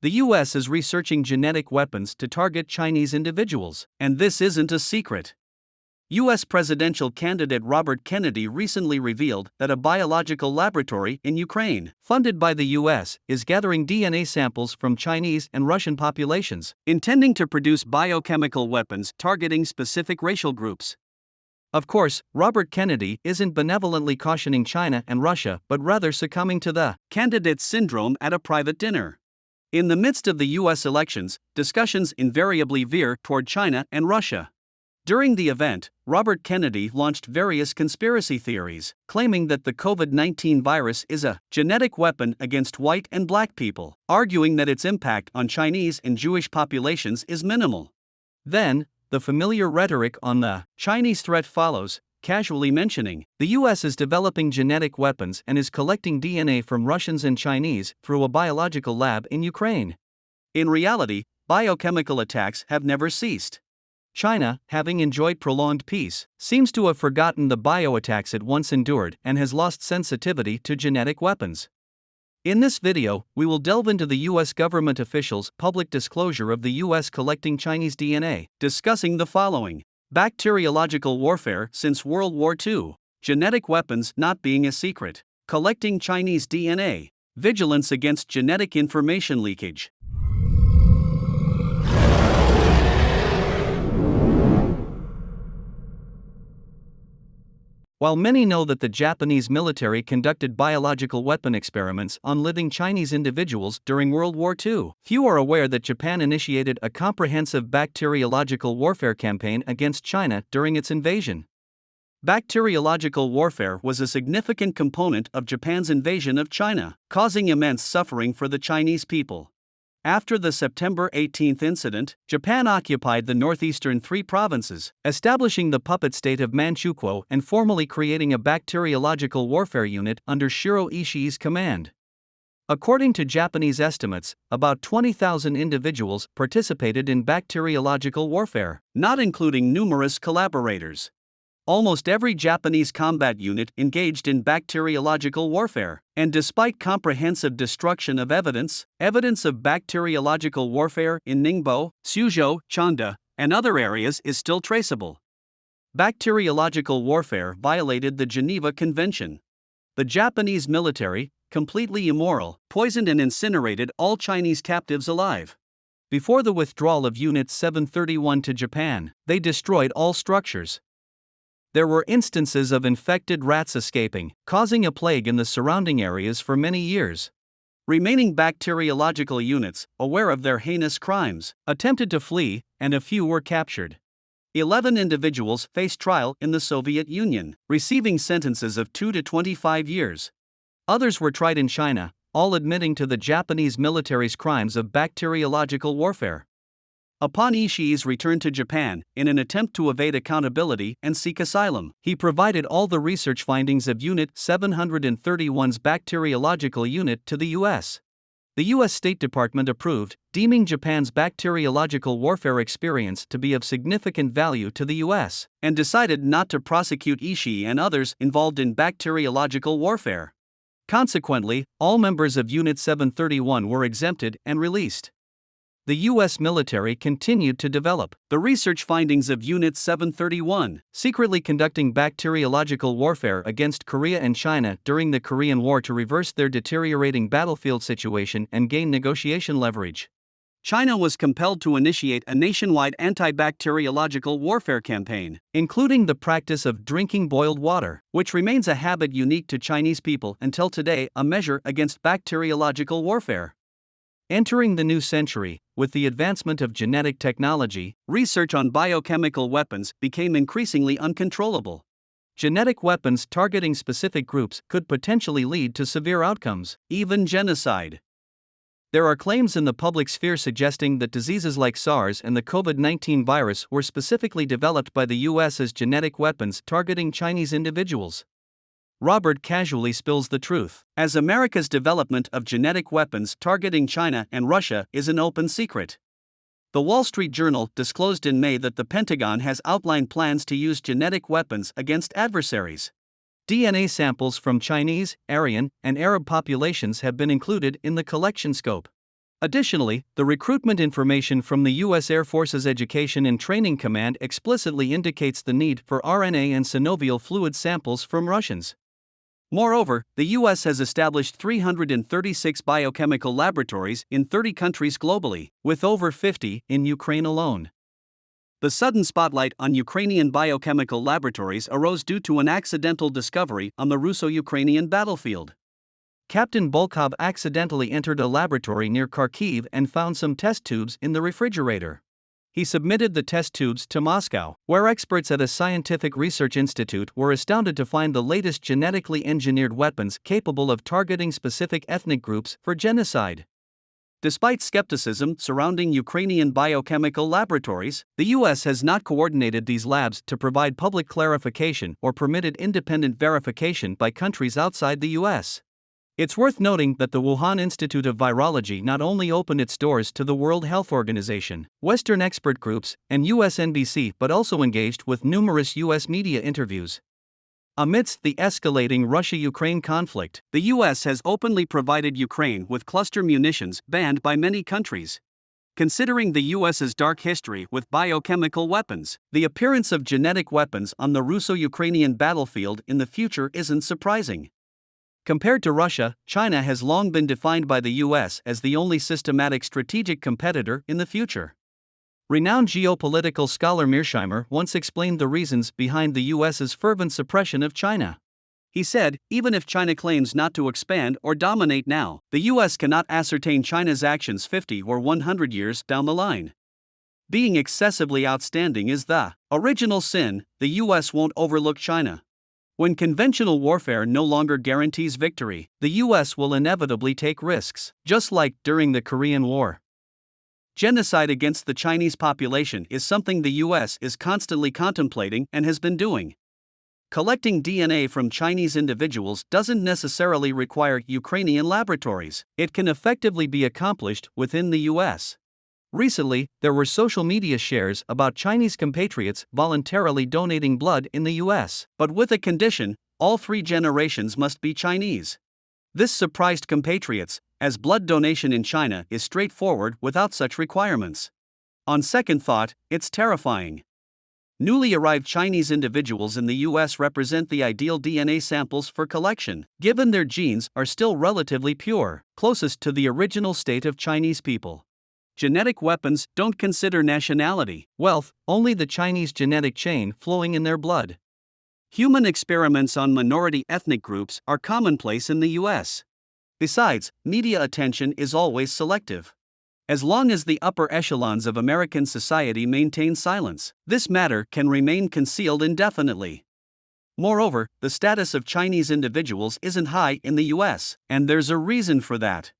The US is researching genetic weapons to target Chinese individuals, and this isn't a secret. U.S. presidential candidate Robert Kennedy recently revealed that a biological laboratory in Ukraine, funded by the U.S., is gathering DNA samples from Chinese and Russian populations, intending to produce biochemical weapons targeting specific racial groups. Of course, Robert Kennedy isn't benevolently cautioning China and Russia but rather succumbing to the candidate syndrome at a private dinner. In the midst of the U.S. elections, discussions invariably veer toward China and Russia. During the event, Robert Kennedy launched various conspiracy theories, claiming that the COVID-19 virus is a genetic weapon against white and black people, arguing that its impact on Chinese and Jewish populations is minimal. Then, the familiar rhetoric on the Chinese threat follows, casually mentioning, the US is developing genetic weapons and is collecting DNA from Russians and Chinese through a biological lab in Ukraine. In reality, biochemical attacks have never ceased. China, having enjoyed prolonged peace, seems to have forgotten the bioattacks it once endured and has lost sensitivity to genetic weapons. In this video, we will delve into the U.S. government officials' public disclosure of the U.S. collecting Chinese DNA, discussing the following: bacteriological warfare since World War II, genetic weapons not being a secret, collecting Chinese DNA, vigilance against genetic information leakage. While many know that the Japanese military conducted biological weapon experiments on living Chinese individuals during World War II, few are aware that Japan initiated a comprehensive bacteriological warfare campaign against China during its invasion. Bacteriological warfare was a significant component of Japan's invasion of China, causing immense suffering for the Chinese people. After the September 18 incident, Japan occupied the northeastern three provinces, establishing the puppet state of Manchukuo and formally creating a bacteriological warfare unit under Shiro Ishii's command. According to Japanese estimates, about 20,000 individuals participated in bacteriological warfare, not including numerous collaborators. Almost every Japanese combat unit engaged in bacteriological warfare, and despite comprehensive destruction of evidence of bacteriological warfare in Ningbo, Suzhou, Chanda, and other areas is still traceable. Bacteriological warfare violated the Geneva Convention. The Japanese military, completely immoral, poisoned and incinerated all Chinese captives alive. Before the withdrawal of Unit 731 to Japan, they destroyed all structures. There were instances of infected rats escaping, causing a plague in the surrounding areas for many years. Remaining bacteriological units, aware of their heinous crimes, attempted to flee, and a few were captured. 11 individuals faced trial in the Soviet Union, receiving sentences of 2 to 25 years. Others were tried in China, all admitting to the Japanese military's crimes of bacteriological warfare. Upon Ishii's return to Japan, in an attempt to evade accountability and seek asylum, he provided all the research findings of Unit 731's bacteriological unit to the U.S. The U.S. State Department approved, deeming Japan's bacteriological warfare experience to be of significant value to the U.S., and decided not to prosecute Ishii and others involved in bacteriological warfare. Consequently, all members of Unit 731 were exempted and released. The U.S. military continued to develop the research findings of Unit 731, secretly conducting bacteriological warfare against Korea and China during the Korean War to reverse their deteriorating battlefield situation and gain negotiation leverage. China was compelled to initiate a nationwide anti-bacteriological warfare campaign, including the practice of drinking boiled water, which remains a habit unique to Chinese people until today, a measure against bacteriological warfare. Entering the new century, with the advancement of genetic technology, research on biochemical weapons became increasingly uncontrollable. Genetic weapons targeting specific groups could potentially lead to severe outcomes, even genocide. There are claims in the public sphere suggesting that diseases like SARS and the COVID-19 virus were specifically developed by the U.S. as genetic weapons targeting Chinese individuals. Robert casually spills the truth, as America's development of genetic weapons targeting China and Russia is an open secret. The Wall Street Journal disclosed in May that the Pentagon has outlined plans to use genetic weapons against adversaries. DNA samples from Chinese, Aryan, and Arab populations have been included in the collection scope. Additionally, the recruitment information from the U.S. Air Force's Education and Training Command explicitly indicates the need for RNA and synovial fluid samples from Russians. Moreover, the U.S. has established 336 biochemical laboratories in 30 countries globally, with over 50 in Ukraine alone. The sudden spotlight on Ukrainian biochemical laboratories arose due to an accidental discovery on the Russo-Ukrainian battlefield. Captain Volkov accidentally entered a laboratory near Kharkiv and found some test tubes in the refrigerator. He submitted the test tubes to Moscow, where experts at a scientific research institute were astounded to find the latest genetically engineered weapons capable of targeting specific ethnic groups for genocide. Despite skepticism surrounding Ukrainian biochemical laboratories, the U.S. has not coordinated these labs to provide public clarification or permitted independent verification by countries outside the U.S. It's worth noting that the Wuhan Institute of Virology not only opened its doors to the World Health Organization, Western expert groups, and US NBC but also engaged with numerous US media interviews. Amidst the escalating Russia-Ukraine conflict, the US has openly provided Ukraine with cluster munitions banned by many countries. Considering the US's dark history with biochemical weapons, the appearance of genetic weapons on the Russo-Ukrainian battlefield in the future isn't surprising. Compared to Russia, China has long been defined by the US as the only systematic strategic competitor in the future. Renowned geopolitical scholar Mearsheimer once explained the reasons behind the US's fervent suppression of China. He said, even if China claims not to expand or dominate now, the US cannot ascertain China's actions 50 or 100 years down the line. Being excessively outstanding is the original sin. The US won't overlook China. When conventional warfare no longer guarantees victory, the US will inevitably take risks, just like during the Korean War. Genocide against the Chinese population is something the US is constantly contemplating and has been doing. Collecting DNA from Chinese individuals doesn't necessarily require Ukrainian laboratories. It can effectively be accomplished within the US. Recently, there were social media shares about Chinese compatriots voluntarily donating blood in the US, but with a condition: all 3 generations must be Chinese. This surprised compatriots, as blood donation in China is straightforward without such requirements. On second thought, it's terrifying. Newly arrived Chinese individuals in the US represent the ideal DNA samples for collection, given their genes are still relatively pure, closest to the original state of Chinese people. Genetic weapons don't consider nationality, wealth, only the Chinese genetic chain flowing in their blood. Human experiments on minority ethnic groups are commonplace in the US. Besides, media attention is always selective. As long as the upper echelons of American society maintain silence, this matter can remain concealed indefinitely. Moreover, the status of Chinese individuals isn't high in the US, and there's a reason for that.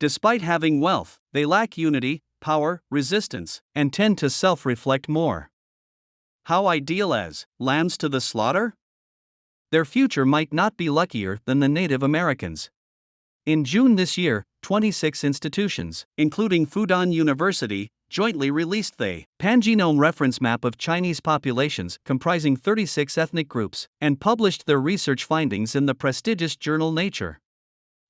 Despite having wealth, they lack unity, power, resistance, and tend to self-reflect more. How ideal as lambs to the slaughter? Their future might not be luckier than the Native Americans. In June this year, 26 institutions, including Fudan University, jointly released the Pangenome Reference Map of Chinese populations comprising 36 ethnic groups, and published their research findings in the prestigious journal Nature.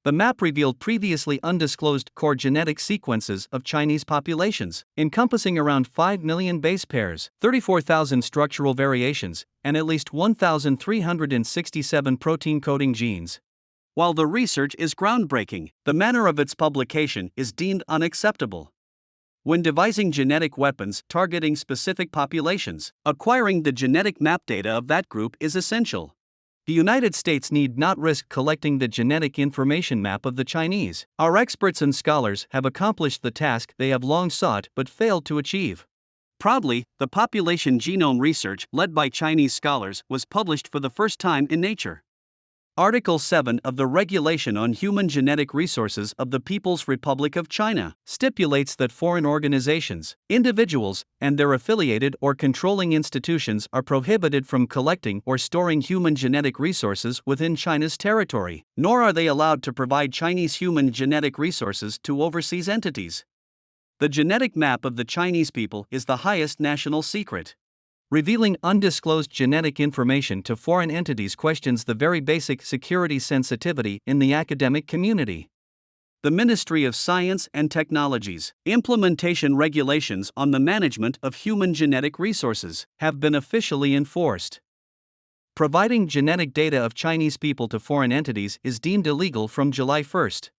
The map revealed previously undisclosed core genetic sequences of Chinese populations, encompassing around 5 million base pairs, 34,000 structural variations, and at least 1,367 protein coding genes. While the research is groundbreaking, the manner of its publication is deemed unacceptable. When devising genetic weapons targeting specific populations, acquiring the genetic map data of that group is essential. The United States need not risk collecting the genetic information map of the Chinese. Our experts and scholars have accomplished the task they have long sought but failed to achieve. Proudly, the population genome research led by Chinese scholars was published for the first time in Nature. Article 7 of the Regulation on Human Genetic Resources of the People's Republic of China stipulates that foreign organizations, individuals, and their affiliated or controlling institutions are prohibited from collecting or storing human genetic resources within China's territory, nor are they allowed to provide Chinese human genetic resources to overseas entities. The genetic map of the Chinese people is the highest national secret. Revealing undisclosed genetic information to foreign entities questions the very basic security sensitivity in the academic community. The Ministry of Science and Technology's implementation regulations on the management of human genetic resources have been officially enforced. Providing genetic data of Chinese people to foreign entities is deemed illegal from July 1st.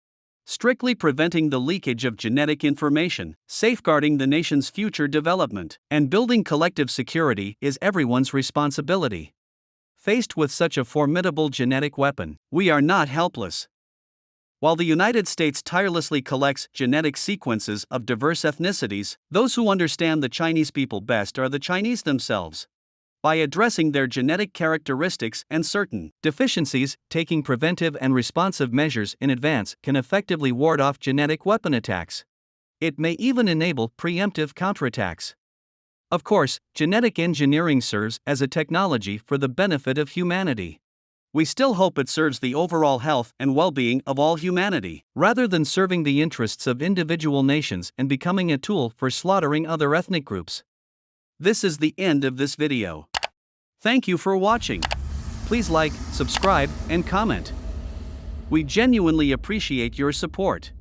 Strictly preventing the leakage of genetic information, safeguarding the nation's future development, and building collective security is everyone's responsibility. Faced with such a formidable genetic weapon, we are not helpless. While the United States tirelessly collects genetic sequences of diverse ethnicities, those who understand the Chinese people best are the Chinese themselves. By addressing their genetic characteristics and certain deficiencies, taking preventive and responsive measures in advance can effectively ward off genetic weapon attacks. It may even enable preemptive counterattacks. Of course, genetic engineering serves as a technology for the benefit of humanity. We still hope it serves the overall health and well-being of all humanity, rather than serving the interests of individual nations and becoming a tool for slaughtering other ethnic groups. This is the end of this video. Thank you for watching. Please like, subscribe, and comment. We genuinely appreciate your support.